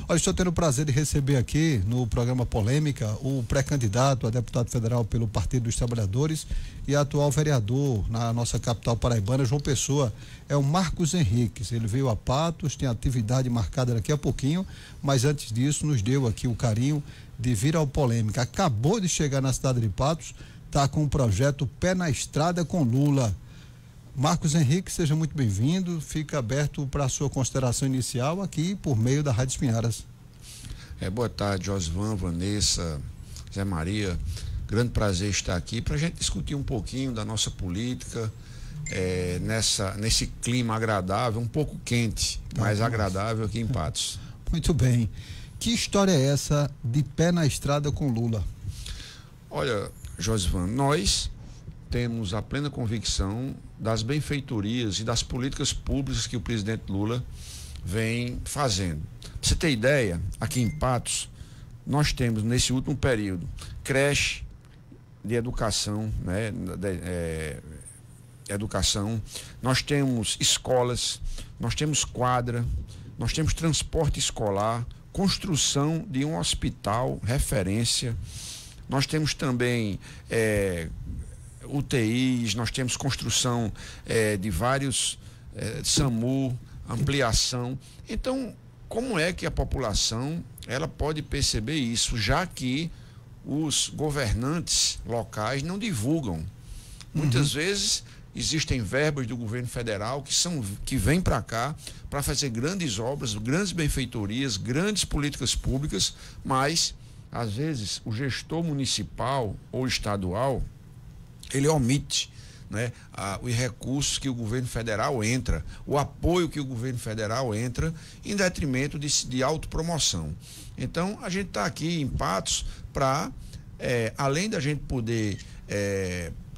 Olha, estou tendo o prazer de receber aqui no programa Polêmica o pré-candidato a deputado federal pelo Partido dos Trabalhadores e atual vereador na nossa capital paraibana, João Pessoa, é o Marcos Henriques. Ele veio a Patos, tem atividade marcada daqui a pouquinho, mas antes disso nos deu aqui o carinho de vir ao Polêmica. Acabou de chegar na cidade de Patos, está com o projeto Pé na Estrada com Lula. Marcos Henrique, seja muito bem-vindo, fica aberto para a sua consideração inicial aqui por meio da Rádio Espinharas. Boa tarde, Josvan, Vanessa, Zé Maria, grande prazer estar aqui para a gente discutir um pouquinho da nossa política, nesse clima agradável, um pouco quente, mas agradável aqui em Patos. Muito bem. Que história é essa de Pé na Estrada com Lula? Olha, Josvan, nós temos a plena convicção das benfeitorias e das políticas públicas que o presidente Lula vem fazendo. Pra você ter ideia, aqui em Patos, nós temos nesse último período creche de educação, né, educação, nós temos escolas, nós temos quadra, nós temos transporte escolar, construção de um hospital referência, nós temos também UTIs, nós temos construção de vários SAMU, ampliação. Então, como é que a população ela pode perceber isso, já que os governantes locais não divulgam? Muitas vezes existem verbas do governo federal que vêm para cá para fazer grandes obras, grandes benfeitorias, grandes políticas públicas, mas às vezes o gestor municipal ou estadual ele omite, né, os recursos que o governo federal entra, o apoio que o governo federal entra, em detrimento de autopromoção. Então, a gente está aqui em Patos para, além da gente poder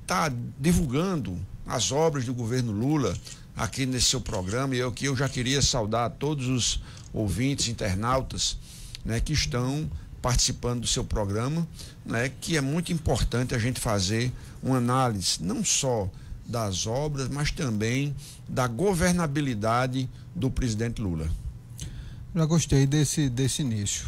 tá divulgando as obras do governo Lula aqui nesse seu programa, e eu já queria saudar todos os ouvintes, internautas, né, que estão participando do seu programa, né, que é muito importante a gente fazer uma análise não só das obras, mas também da governabilidade do presidente Lula. Já gostei desse início.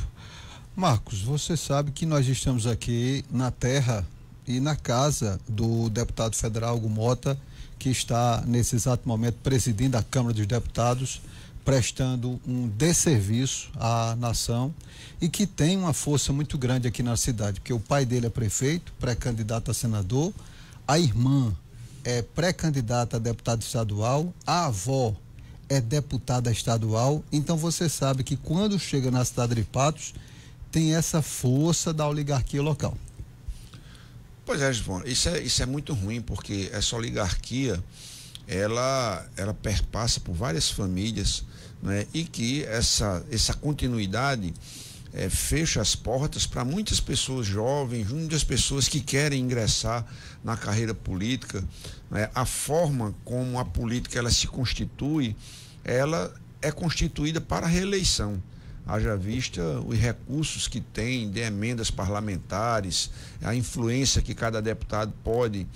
Marcos, você sabe que nós estamos aqui na terra e na casa do deputado federal Hugo Mota, que está nesse exato momento presidindo a Câmara dos Deputados, prestando um desserviço à nação e que tem uma força muito grande aqui na cidade, porque o pai dele é prefeito, pré-candidato a senador, a irmã é pré-candidata a deputado estadual, a avó é deputada estadual. Então você sabe que quando chega na cidade de Patos tem essa força da oligarquia local. Pois é, João, isso é muito ruim, porque essa oligarquia ela perpassa por várias famílias, né? E que essa continuidade fecha as portas para muitas pessoas jovens, muitas pessoas que querem ingressar na carreira política, né? A forma como a política ela se constitui, ela é constituída para a reeleição. Haja vista os recursos que tem de emendas parlamentares, a influência que cada deputado pode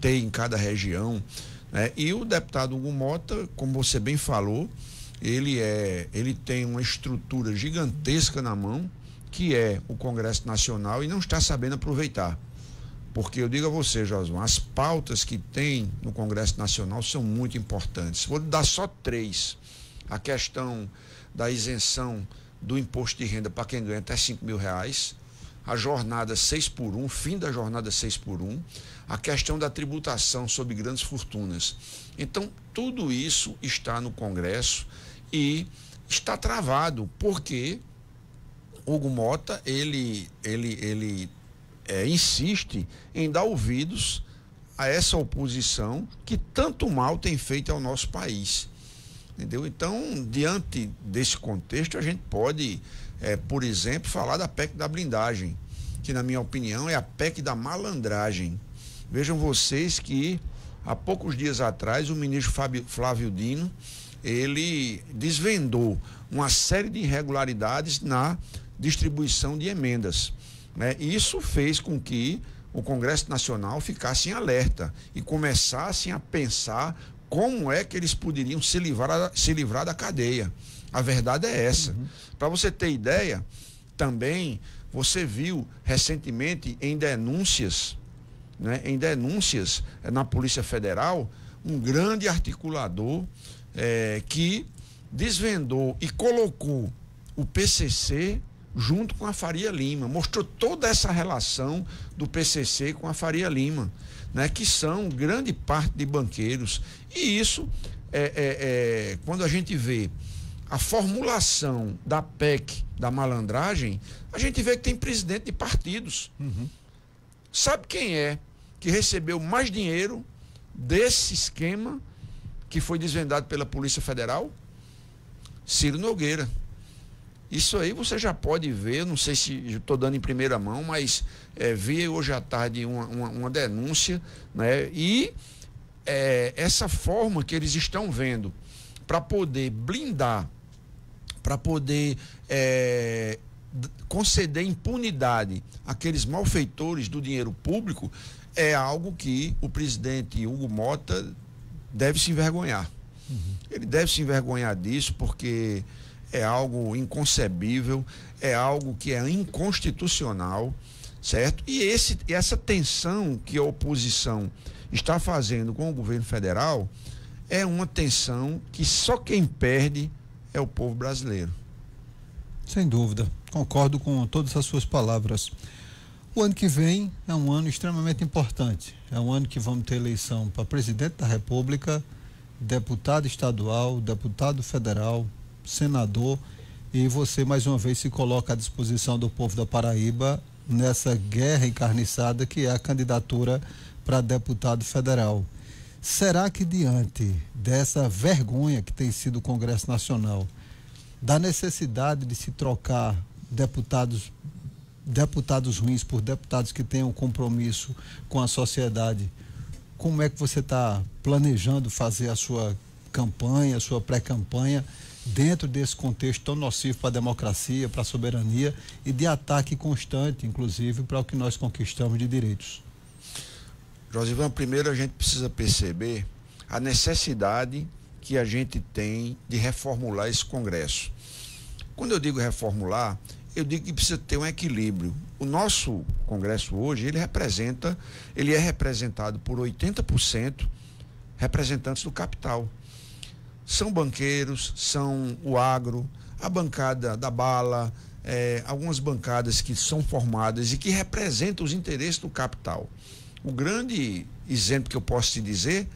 ter em cada região. E o deputado Hugo Mota, como você bem falou, ele tem uma estrutura gigantesca na mão, que é o Congresso Nacional, e não está sabendo aproveitar. Porque eu digo a você, Josué, as pautas que tem no Congresso Nacional são muito importantes. Vou dar só 3. A questão da isenção do imposto de renda para quem ganha até R$5.000, a jornada 6x1, fim da jornada 6x1, a questão da tributação sobre grandes fortunas. Então, tudo isso está no Congresso e está travado, porque Hugo Mota, ele insiste em dar ouvidos a essa oposição que tanto mal tem feito ao nosso país. Entendeu? Então, diante desse contexto, a gente pode, por exemplo, falar da PEC da blindagem, que na minha opinião é a PEC da malandragem. Vejam vocês que há poucos dias atrás o ministro Flávio Dino, ele desvendou uma série de irregularidades na distribuição de emendas, né? E isso fez com que o Congresso Nacional ficasse em alerta e começassem a pensar como é que eles poderiam se livrar da cadeia. A verdade é essa. Para você ter ideia, também você viu recentemente em denúncias, né, na Polícia Federal, um grande articulador que desvendou e colocou o PCC junto com a Faria Lima, mostrou toda essa relação do PCC com a Faria Lima, né, que são grande parte de banqueiros. E isso, quando a gente vê a formulação da PEC da malandragem, a gente vê que tem presidente de partidos. Sabe quem é que recebeu mais dinheiro desse esquema que foi desvendado pela Polícia Federal? Ciro Nogueira. Isso aí você já pode ver, não sei se estou dando em primeira mão, mas vi hoje à tarde uma denúncia, né? E essa forma que eles estão vendo para poder blindar, para poder conceder impunidade àqueles malfeitores do dinheiro público, é algo que o presidente Hugo Mota deve se envergonhar. Ele deve se envergonhar disso, porque é algo inconcebível, é algo que é inconstitucional, certo? E essa tensão que a oposição está fazendo com o governo federal é uma tensão que só quem perde é o povo brasileiro. Sem dúvida, concordo com todas as suas palavras. O ano que vem é um ano extremamente importante. É um ano que vamos ter eleição para presidente da República, deputado estadual, deputado federal, senador, e você mais uma vez se coloca à disposição do povo da Paraíba nessa guerra encarniçada que é a candidatura para deputado federal. Será que diante dessa vergonha que tem sido o Congresso Nacional, da necessidade de se trocar deputados ruins por deputados que tenham compromisso com a sociedade, como é que você está planejando fazer a sua campanha, a sua pré-campanha, dentro desse contexto tão nocivo para a democracia, para a soberania e de ataque constante, inclusive, para o que nós conquistamos de direitos? Josivan, primeiro a gente precisa perceber a necessidade que a gente tem de reformular esse Congresso. Quando eu digo reformular, eu digo que precisa ter um equilíbrio. O nosso Congresso hoje, ele é representado por 80% representantes do capital. São banqueiros, são o agro, a bancada da bala, algumas bancadas que são formadas e que representam os interesses do capital. O grande exemplo que eu posso te dizer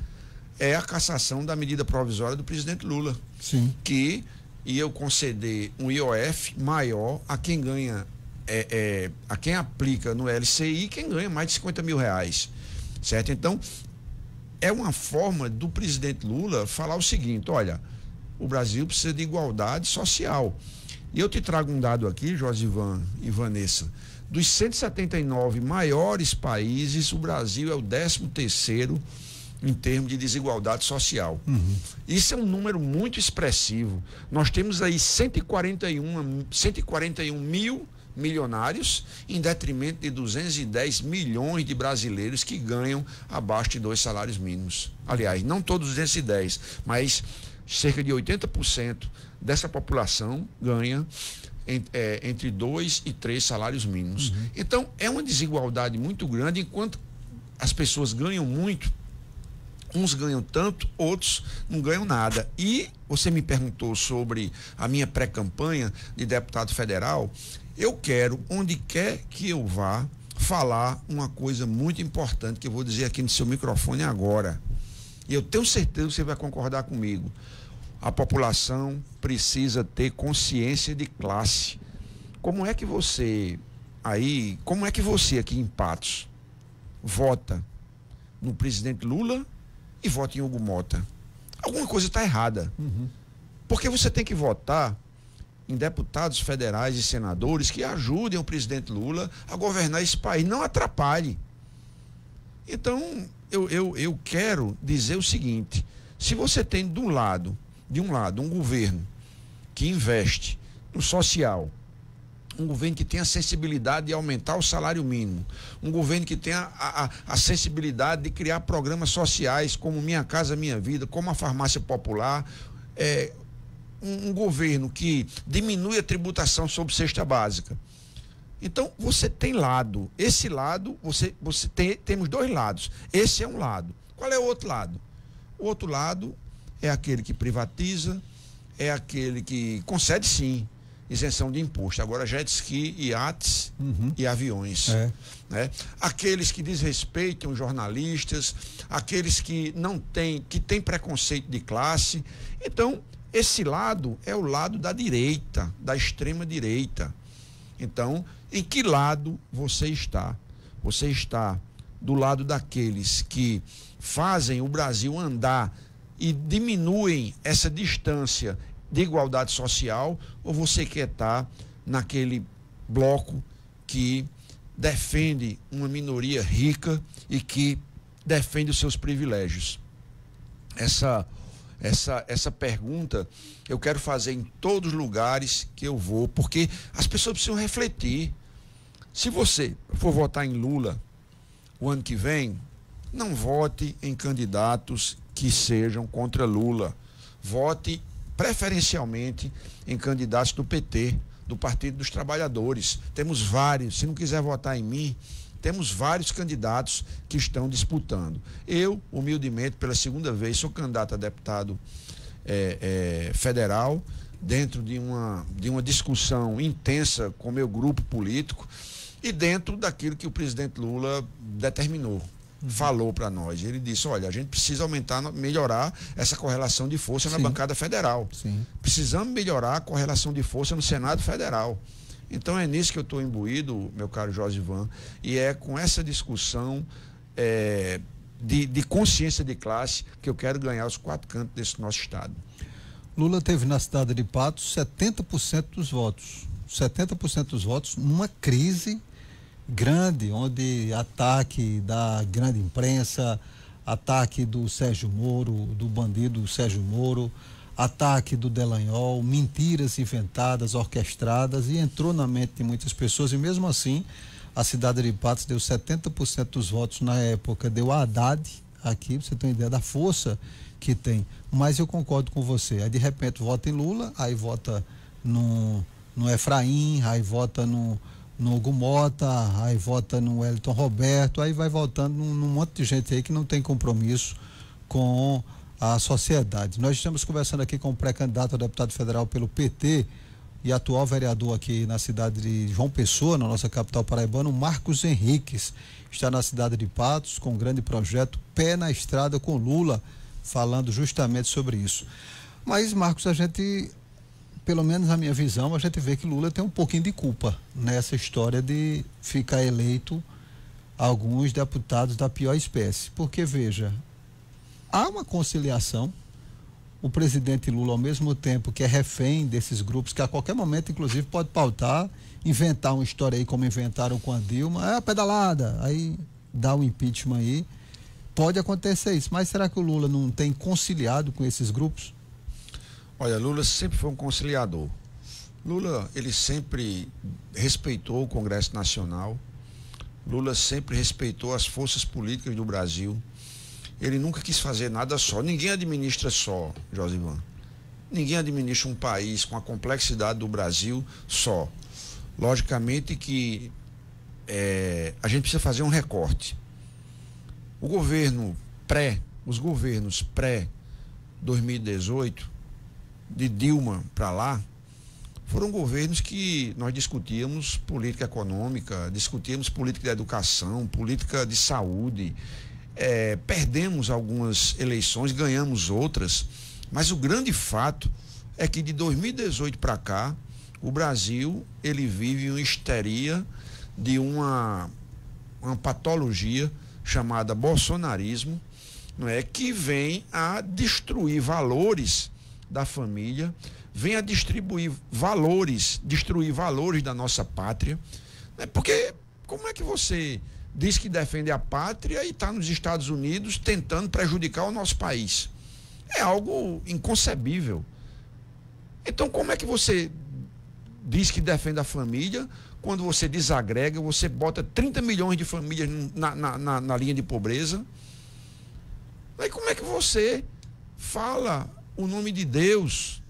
é a cassação da medida provisória do presidente Lula. Sim. Que ia conceder um IOF maior a quem ganha, a quem aplica no LCI, quem ganha mais de R$50 mil, certo? Então, é uma forma do presidente Lula falar o seguinte: olha, o Brasil precisa de igualdade social. E eu te trago um dado aqui, Josivan e Vanessa. Dos 179 maiores países, o Brasil é o 13º em termos de desigualdade social. Isso é um número muito expressivo. Nós temos aí 141 mil milionários, em detrimento de 210 milhões de brasileiros que ganham abaixo de 2 salários mínimos. Aliás, não todos os 210, mas cerca de 80% dessa população ganha entre 2 e 3 salários mínimos. Então, é uma desigualdade muito grande. Enquanto as pessoas ganham muito, uns ganham tanto, outros não ganham nada. E você me perguntou sobre a minha pré-campanha de deputado federal. Eu quero, onde quer que eu vá, falar uma coisa muito importante que eu vou dizer aqui no seu microfone agora. E eu tenho certeza que você vai concordar comigo. A população precisa ter consciência de classe. Como é que você aqui em Patos vota no presidente Lula e vota em Hugo Mota? Alguma coisa está errada. Porque você tem que votar em deputados federais e senadores que ajudem o presidente Lula a governar esse país, não atrapalhe. Então, eu quero dizer o seguinte: se você tem de um lado um governo que investe no social, um governo que tem a sensibilidade de aumentar o salário mínimo, um governo que tem a sensibilidade de criar programas sociais como Minha Casa Minha Vida, como a farmácia popular, um governo que diminui a tributação sobre cesta básica. Então, você tem lado. Esse lado, temos dois lados. Esse é um lado. Qual é o outro lado? O outro lado é aquele que privatiza, é aquele que concede, sim, isenção de imposto. Agora, jet ski, iates e aviões. Né? Aqueles que desrespeitam os jornalistas, aqueles que têm preconceito de classe. Então, esse lado é o lado da direita, da extrema direita. Então, em que lado você está? Você está do lado daqueles que fazem o Brasil andar e diminuem essa distância de igualdade social, ou você quer estar naquele bloco que defende uma minoria rica e que defende os seus privilégios? Essa pergunta eu quero fazer em todos os lugares que eu vou, porque as pessoas precisam refletir. Se você for votar em Lula o ano que vem, não vote em candidatos que sejam contra Lula. Vote preferencialmente em candidatos do PT, do Partido dos Trabalhadores. Temos vários, se não quiser votar em mim, temos vários candidatos que estão disputando. Eu, humildemente, pela segunda vez, sou candidato a deputado federal, dentro de uma discussão intensa com meu grupo político e dentro daquilo que o presidente Lula determinou. Falou para nós. Ele disse, olha, a gente precisa melhorar essa correlação de força na bancada federal. Sim. Precisamos melhorar a correlação de força no Senado Federal. Então é nisso que eu estou imbuído, meu caro Josivan, e é com essa discussão de consciência de classe que eu quero ganhar os 4 cantos desse nosso estado. Lula teve na cidade de Patos 70% dos votos. 70% dos votos numa crise grande, onde ataque da grande imprensa, ataque do Sérgio Moro, do bandido Sérgio Moro, ataque do Delanhol, mentiras inventadas, orquestradas, e entrou na mente de muitas pessoas, e mesmo assim a cidade de Patos deu 70% dos votos na época, deu a Haddad aqui, pra você ter uma ideia da força que tem. Mas eu concordo com você, aí de repente vota em Lula, aí vota no Efraim, aí vota no Gumota, aí vota no Wellington Roberto, aí vai votando num monte de gente aí que não tem compromisso com a sociedade. Nós estamos conversando aqui com o pré-candidato a deputado federal pelo PT e atual vereador aqui na cidade de João Pessoa, na nossa capital paraibana, o Marcos Henriques. Está na cidade de Patos com um grande projeto Pé na Estrada com Lula, falando justamente sobre isso. Mas, Marcos, a gente, pelo menos na minha visão, a gente vê que Lula tem um pouquinho de culpa nessa história de ficar eleito alguns deputados da pior espécie. Porque, veja, há uma conciliação, o presidente Lula, ao mesmo tempo que é refém desses grupos, que a qualquer momento, inclusive, pode pautar, inventar uma história aí, como inventaram com a Dilma, a pedalada, aí dá um impeachment aí, pode acontecer isso. Mas será que o Lula não tem conciliado com esses grupos? Olha, Lula sempre foi um conciliador. Lula, ele sempre respeitou o Congresso Nacional. Lula sempre respeitou as forças políticas do Brasil. Ele nunca quis fazer nada só. Ninguém administra só, Josivan. Ninguém administra um país com a complexidade do Brasil só. Logicamente que a gente precisa fazer um recorte. Os governos pré-2018, de Dilma para lá, foram governos que nós discutíamos política econômica, discutíamos política de educação, política de saúde. Perdemos algumas eleições, ganhamos outras, mas o grande fato é que de 2018 para cá, o Brasil, ele vive uma histeria de uma patologia chamada bolsonarismo, não é, que vem a destruir valores da família, vem a destruir valores da nossa pátria, né? Porque como é que você diz que defende a pátria e está nos Estados Unidos tentando prejudicar o nosso país? É algo inconcebível. Então, como é que você diz que defende a família quando você desagrega, você bota 30 milhões de famílias na linha de pobreza? Aí como é que você fala o nome de Deus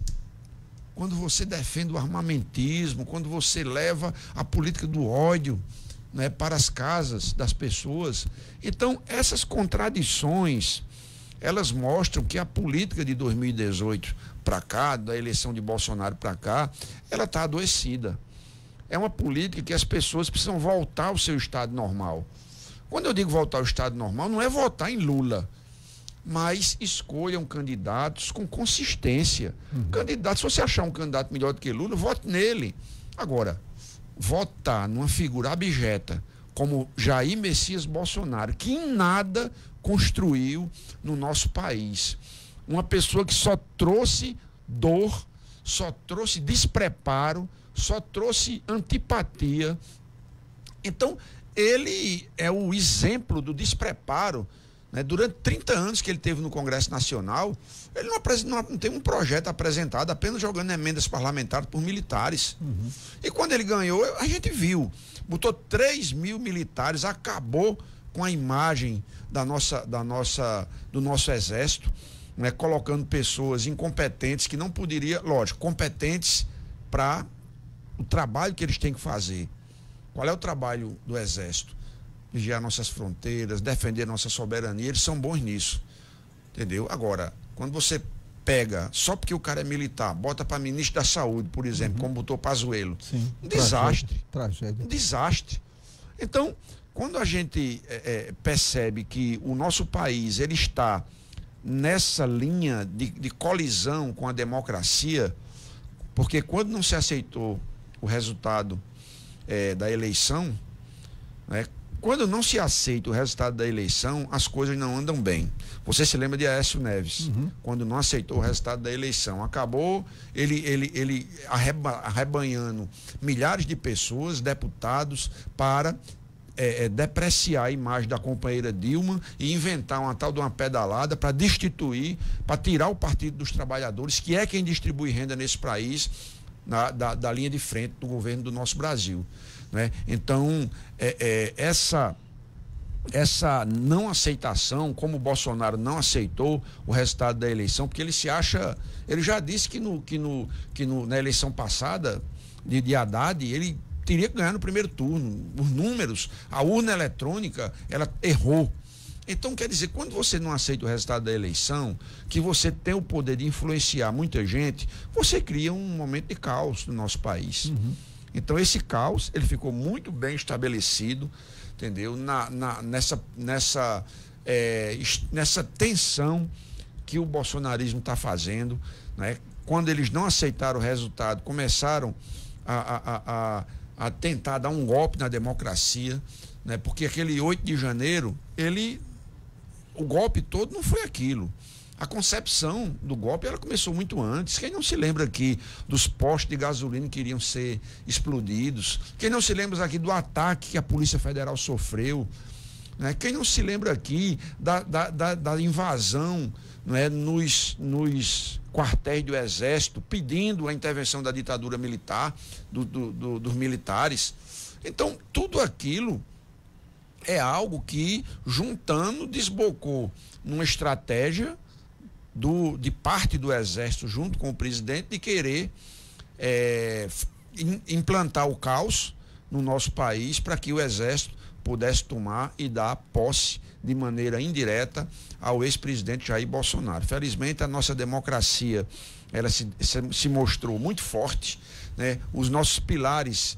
quando você defende o armamentismo, quando você leva a política do ódio, né, para as casas das pessoas. Então, essas contradições, elas mostram que a política de 2018 para cá, da eleição de Bolsonaro para cá, ela está adoecida. É uma política que as pessoas precisam voltar ao seu estado normal. Quando eu digo voltar ao estado normal, não é votar em Lula, mas escolham candidatos com consistência. Candidatos, se você achar um candidato melhor do que Lula, vote nele. Agora, votar numa figura abjeta como Jair Messias Bolsonaro, que em nada construiu no nosso país. Uma pessoa que só trouxe dor, só trouxe despreparo, só trouxe antipatia. Então, ele é o exemplo do despreparo, né? Durante 30 anos que ele teve no Congresso Nacional, ele não tem um projeto apresentado, apenas jogando emendas parlamentares por militares. E quando ele ganhou, a gente viu, botou 3 mil militares, acabou com a imagem do nosso exército, né? Colocando pessoas incompetentes que não poderia, lógico, competentes para o trabalho que eles têm que fazer. Qual é o trabalho do exército? Vigiar nossas fronteiras, defender nossa soberania. Eles são bons nisso, entendeu? Agora, quando você pega, só porque o cara é militar, bota para ministro da saúde, por exemplo, como botou Pazuello. Sim. Um desastre. Tragédia. Um desastre. Então, quando a gente percebe que o nosso país ele está nessa linha de colisão com a democracia, porque quando não se aceitou o resultado da eleição, né, quando não se aceita o resultado da eleição, as coisas não andam bem. Você se lembra de Aécio Neves, quando não aceitou o resultado da eleição. Acabou ele arrebanhando milhares de pessoas, deputados, para depreciar a imagem da companheira Dilma e inventar uma tal de uma pedalada para destituir, para tirar o Partido dos Trabalhadores, que é quem distribui renda nesse país, da linha de frente do governo do nosso Brasil, né? Então, essa não aceitação, como o Bolsonaro não aceitou o resultado da eleição, porque ele se acha, ele já disse que na eleição passada de Haddad, ele teria que ganhar no primeiro turno. Os números, a urna eletrônica, ela errou. Então, quer dizer, quando você não aceita o resultado da eleição, que você tem o poder de influenciar muita gente, você cria um momento de caos no nosso país. Então, esse caos, ele ficou muito bem estabelecido, entendeu? Nessa tensão que o bolsonarismo está fazendo, né? Quando eles não aceitaram o resultado, começaram a tentar dar um golpe na democracia, né? Porque aquele 8 de janeiro, o golpe todo não foi aquilo. A concepção do golpe, ela começou muito antes. Quem não se lembra aqui dos postos de gasolina que iriam ser explodidos? Quem não se lembra aqui do ataque que a Polícia Federal sofreu? Né? Quem não se lembra aqui da invasão, né, nos quartéis do Exército, pedindo a intervenção da ditadura militar, dos militares? Então, tudo aquilo é algo que, juntando, desbocou numa estratégia de parte do Exército, junto com o presidente, de querer implantar o caos no nosso país para que o Exército pudesse tomar e dar posse de maneira indireta ao ex-presidente Jair Bolsonaro. Felizmente, a nossa democracia ela se mostrou muito forte, né? Os nossos pilares,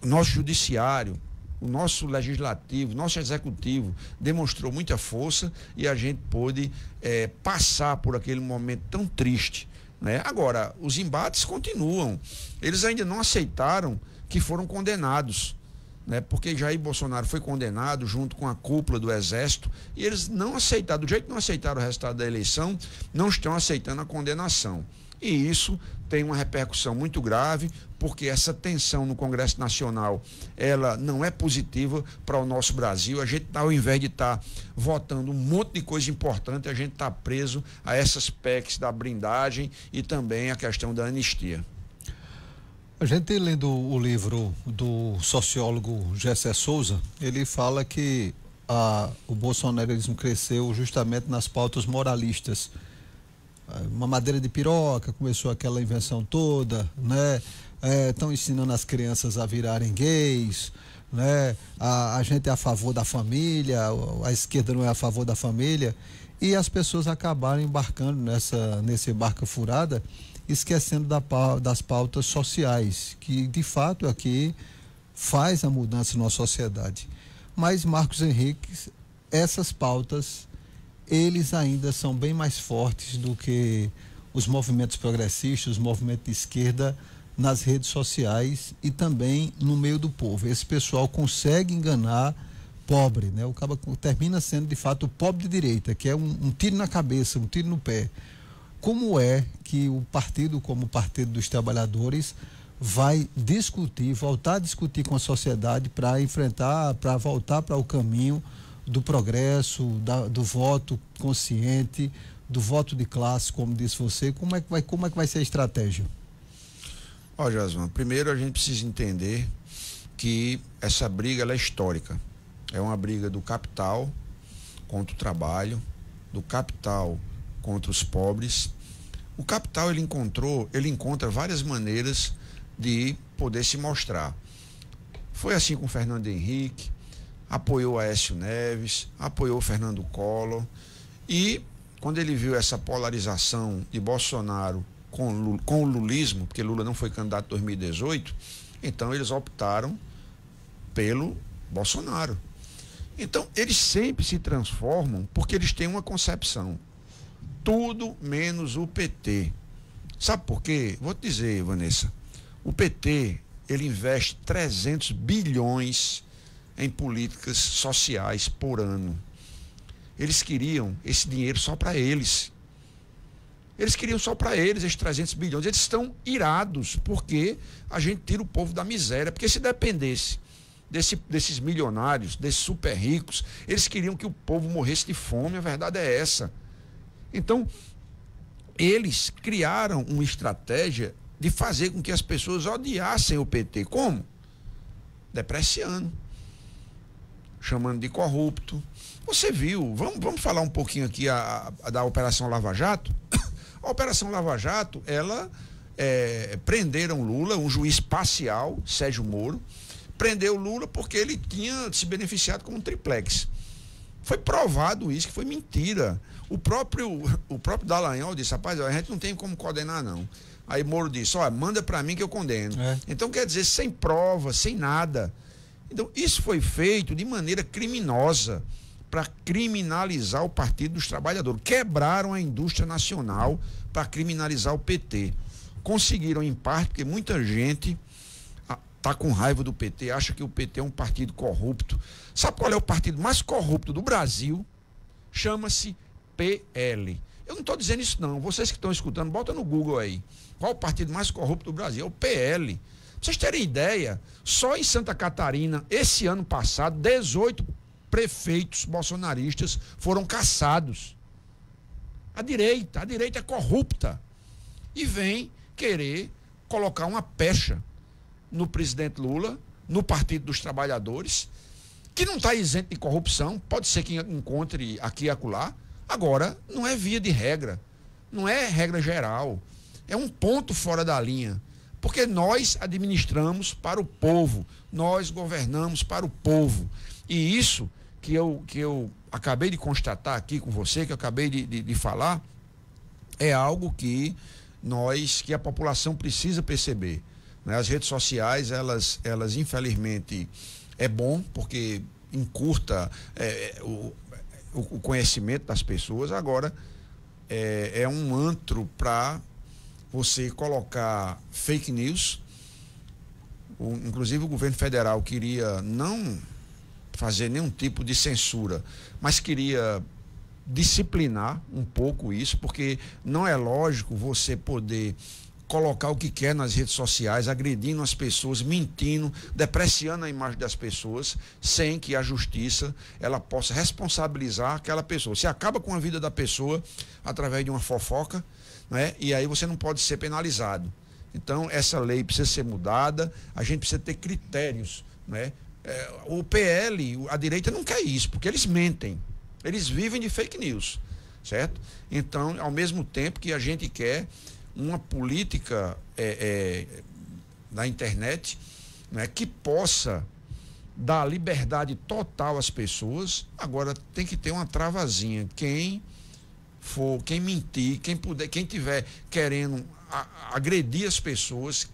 o nosso judiciário, o nosso legislativo, o nosso executivo demonstrou muita força e a gente pôde passar por aquele momento tão triste, né? Agora, os embates continuam. Eles ainda não aceitaram que foram condenados, né? Porque Jair Bolsonaro foi condenado junto com a cúpula do Exército e eles não aceitaram, do jeito que não aceitaram o resultado da eleição, não estão aceitando a condenação. E isso tem uma repercussão muito grave, porque essa tensão no Congresso Nacional, ela não é positiva para o nosso Brasil. A gente, ao invés de estar votando um monte de coisa importante, a gente está preso a essas PECs da blindagem e também a questão da anistia. A gente lendo o livro do sociólogo Gessé Souza, ele fala que o bolsonarismo cresceu justamente nas pautas moralistas. mamadeira de piroca, começou aquela invenção toda, né? Estão ensinando as crianças a virarem gays, né? A gente é a favor da família, a esquerda não é a favor da família, e as pessoas acabaram embarcando nesse barca furada, esquecendo das pautas sociais, que de fato aqui faz a mudança na sociedade. Mas, Marcos Henrique, essas pautas, eles ainda são bem mais fortes do que os movimentos progressistas, os movimentos de esquerda nas redes sociais e também no meio do povo. Esse pessoal consegue enganar pobre, né? O cara termina sendo de fato o pobre de direita, que é um tiro na cabeça, um tiro no pé. Como é que o partido, como o Partido dos Trabalhadores, vai voltar a discutir com a sociedade para enfrentar, para voltar para o caminho do progresso, do voto consciente, do voto de classe, como disse você? Como é que vai ser a estratégia? Ó, Jasman, primeiro a gente precisa entender que essa briga ela é histórica. É uma briga do capital contra o trabalho, do capital contra os pobres. O capital ele encontra várias maneiras de poder se mostrar. Foi assim com Fernando Henrique, apoiou Aécio Neves, apoiou Fernando Collor, e quando ele viu essa polarização de Bolsonaro com o lulismo, porque Lula não foi candidato em 2018, então eles optaram pelo Bolsonaro. Então eles sempre se transformam porque eles têm uma concepção: tudo menos o PT. Sabe por quê? Vou te dizer, Vanessa. O PT, ele investe 300 bilhões em políticas sociais por ano. Eles queriam esse dinheiro só para eles. Eles queriam só para eles esses 300 bilhões. Eles estão irados porque a gente tira o povo da miséria. Porque se dependesse desses milionários, desses super ricos, eles queriam que o povo morresse de fome. A verdade é essa. Então, eles criaram uma estratégia de fazer com que as pessoas odiassem o PT. Como? Depreciando, chamando de corrupto. Você viu, vamos falar um pouquinho aqui da Operação Lava Jato? A Operação Lava Jato, ela prenderam Lula, um juiz parcial, Sérgio Moro, prendeu Lula porque ele tinha se beneficiado como um triplex. Foi provado isso, que foi mentira. O próprio Dallagnol disse: rapaz, a gente não tem como condenar, não. Aí Moro disse: olha, manda para mim que eu condeno. Então, quer dizer, sem prova, sem nada. Então, isso foi feito de maneira criminosa para criminalizar o Partido dos Trabalhadores. Quebraram a indústria nacional para criminalizar o PT. Conseguiram, em parte, porque muita gente está com raiva do PT, acha que o PT é um partido corrupto. Sabe qual é o partido mais corrupto do Brasil? Chama-se PL. Eu não estou dizendo isso, não. Vocês que estão escutando, bota no Google aí. Qual é o partido mais corrupto do Brasil? É o PL. Pra vocês terem ideia, só em Santa Catarina, esse ano passado, 18 prefeitos bolsonaristas foram cassados. A direita é corrupta. E vem querer colocar uma pecha no presidente Lula, no Partido dos Trabalhadores, que não está isento de corrupção, pode ser que encontre aqui e acolá. Agora, não é via de regra, não é regra geral, é um ponto fora da linha, porque nós administramos para o povo, nós governamos para o povo, e isso que eu acabei de constatar aqui com você, que eu acabei de falar, é algo que a população precisa perceber, né? As redes sociais, elas infelizmente é bom, porque encurta o conhecimento das pessoas. Agora é um antro para você colocar fake news. Inclusive o governo federal queria não fazer nenhum tipo de censura, mas queria disciplinar um pouco isso, porque não é lógico você poder colocar o que quer nas redes sociais, agredindo as pessoas, mentindo, depreciando a imagem das pessoas, sem que a justiça ela possa responsabilizar aquela pessoa. Você acaba com a vida da pessoa através de uma fofoca, né? E aí você não pode ser penalizado. Então essa lei precisa ser mudada, a gente precisa ter critérios, né? O PL, a direita não quer isso, porque eles mentem, eles vivem de fake news. certo? Então, ao mesmo tempo que a gente quer uma política da internet, né, que possa dar liberdade total às pessoas. Agora tem que ter uma travazinha. Quem mentir, quem tiver querendo agredir as pessoas,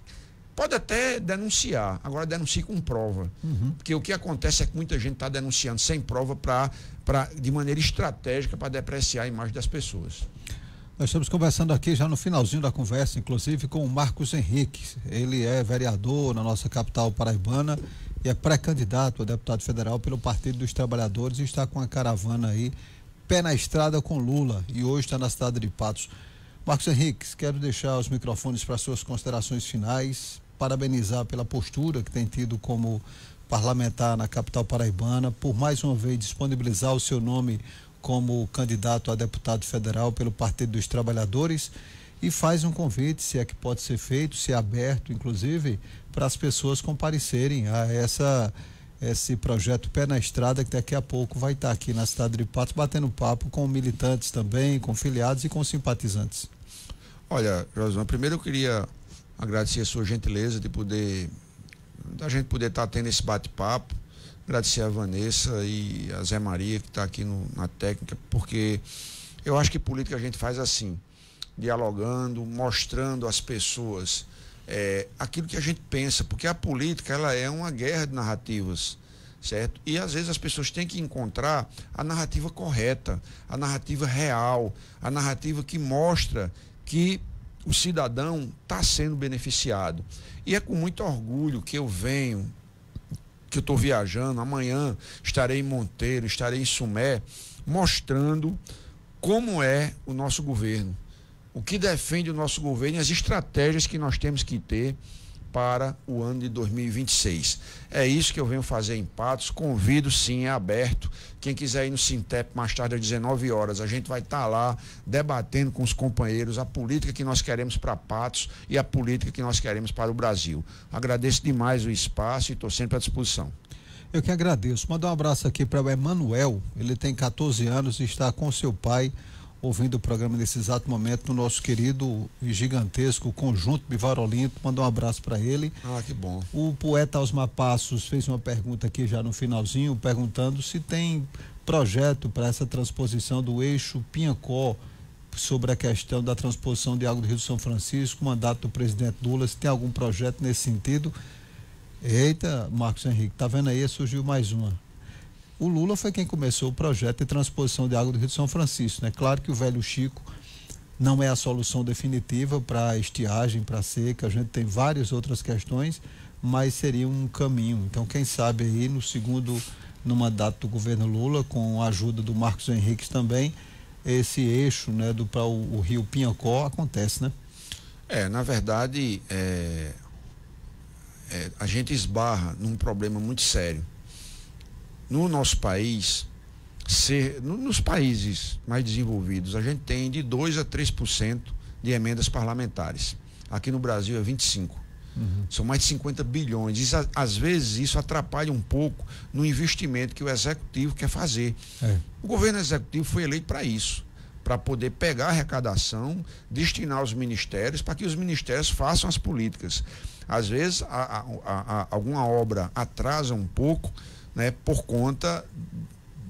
pode até denunciar. Agora denuncie com prova. Porque o que acontece é que muita gente está denunciando sem prova de maneira estratégica para depreciar a imagem das pessoas. Nós estamos conversando aqui já no finalzinho da conversa, inclusive com o Marcos Henrique. Ele é vereador na nossa capital paraibana e é pré-candidato a deputado federal pelo Partido dos Trabalhadores e está com a caravana aí, pé na estrada com Lula, e hoje está na cidade de Patos. Marcos Henrique, quero deixar os microfones para suas considerações finais, parabenizar pela postura que tem tido como parlamentar na capital paraibana, por mais uma vez disponibilizar o seu nome como candidato a deputado federal pelo Partido dos Trabalhadores, e faz um convite, se é que pode ser feito, se é aberto, inclusive, para as pessoas comparecerem a esse projeto Pé na Estrada, que daqui a pouco vai estar aqui na cidade de Patos, batendo papo com militantes também, com filiados e com simpatizantes. Olha, Josué, primeiro eu queria agradecer a sua gentileza da gente poder estar tendo esse bate-papo, agradecer a Vanessa e a Zé Maria, que está aqui na técnica, porque eu acho que política a gente faz assim, dialogando, mostrando às pessoas aquilo que a gente pensa, porque a política ela é uma guerra de narrativas, certo? E às vezes as pessoas têm que encontrar a narrativa correta, a narrativa real, a narrativa que mostra que o cidadão está sendo beneficiado. E é com muito orgulho que eu estou viajando, amanhã estarei em Monteiro, estarei em Sumé, mostrando como é o nosso governo, o que defende o nosso governo e as estratégias que nós temos que ter para o ano de 2026. É isso que eu venho fazer em Patos. Convido, sim, é aberto. Quem quiser ir no Sintep mais tarde às 19 horas, a gente vai estar lá debatendo com os companheiros a política que nós queremos para Patos e a política que nós queremos para o Brasil. Agradeço demais o espaço e estou sempre à disposição. Eu que agradeço. Mandar um abraço aqui para o Emanuel. Ele tem 14 anos e está com seu pai ouvindo o programa nesse exato momento no nosso querido e gigantesco Conjunto Bivar Olinto. Mandar um abraço para ele. Ah, que bom. O poeta Osmar Passos fez uma pergunta aqui já no finalzinho, perguntando se tem projeto para essa transposição do eixo Piancó, sobre a questão da transposição de água do Rio de São Francisco, mandato do presidente Lula, se tem algum projeto nesse sentido. Eita, Marcos Henrique, tá vendo aí? Surgiu mais uma. O Lula foi quem começou o projeto de transposição de água do Rio de São Francisco, né? Claro que o Velho Chico não é a solução definitiva para estiagem, para seca, a gente tem várias outras questões, mas seria um caminho. Então, quem sabe aí no mandato do governo Lula, com a ajuda do Marcos Henrique também, esse eixo, né, para o Rio Piancó acontece, né? Na verdade, a gente esbarra num problema muito sério. No nosso país, nos países mais desenvolvidos, a gente tem de 2% a 3% de emendas parlamentares. Aqui no Brasil é 25%. São mais de 50 bilhões. E, às vezes isso atrapalha um pouco no investimento que o executivo quer fazer. O governo executivo foi eleito para isso, para poder pegar a arrecadação, destinar aos ministérios, para que os ministérios façam as políticas. Às vezes alguma obra atrasa um pouco, né, por conta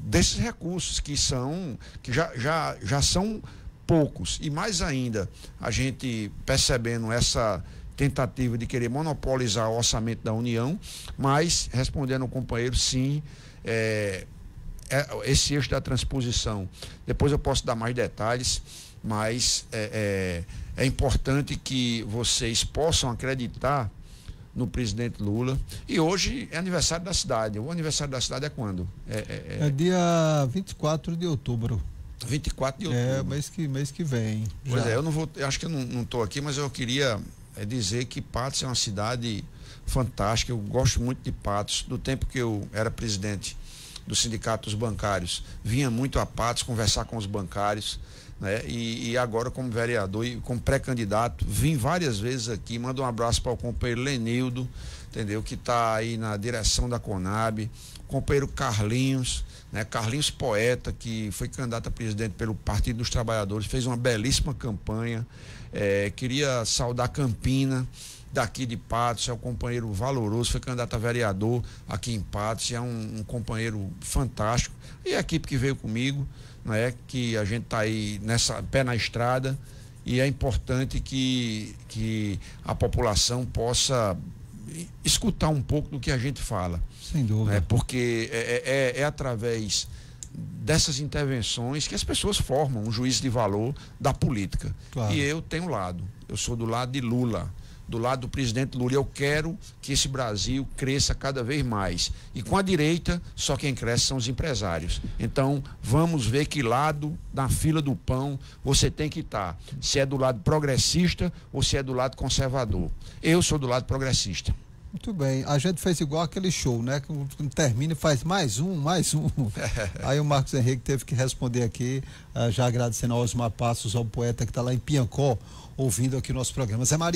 desses recursos que já são poucos. E mais ainda, a gente percebendo essa tentativa de querer monopolizar o orçamento da União, mas, respondendo ao companheiro, sim, esse eixo da transposição. Depois eu posso dar mais detalhes, mas é importante que vocês possam acreditar no presidente Lula. E hoje é aniversário da cidade. O aniversário da cidade é quando? É dia 24 de outubro. 24 de outubro. Mês que vem. Pois eu acho que eu não estou aqui, mas eu queria dizer que Patos é uma cidade fantástica. Eu gosto muito de Patos. Do tempo que eu era presidente do Sindicato dos Bancários, vinha muito a Patos conversar com os bancários, né? E agora como vereador e como pré-candidato, vim várias vezes aqui, mando um abraço para o companheiro Lenildo, entendeu? Que está aí na direção da Conab, companheiro Carlinhos, né? Carlinhos Poeta, que foi candidato a presidente pelo Partido dos Trabalhadores, fez uma belíssima campanha. Queria saudar Campina, daqui de Patos, é um companheiro valoroso, foi candidato a vereador aqui em Patos, é um companheiro fantástico. E a equipe que veio comigo, né? Que a gente está aí pé na estrada, e é importante que a população possa escutar um pouco do que a gente fala. Sem dúvida. Porque é através dessas intervenções que as pessoas formam um juízo de valor da política. Claro. E eu tenho lado, eu sou do lado de Lula, do lado do presidente Lula. Eu quero que esse Brasil cresça cada vez mais. E com a direita, só quem cresce são os empresários. Então, vamos ver que lado na fila do pão você tem que estar. Se é do lado progressista ou se é do lado conservador. Eu sou do lado progressista. Muito bem, a gente fez igual aquele show, né? Quando termina e faz mais um. Aí o Marcos Henrique teve que responder aqui, já agradecendo ao Osmar Passos, ao poeta que está lá em Piancó, ouvindo aqui o nosso programa. Zé Maria.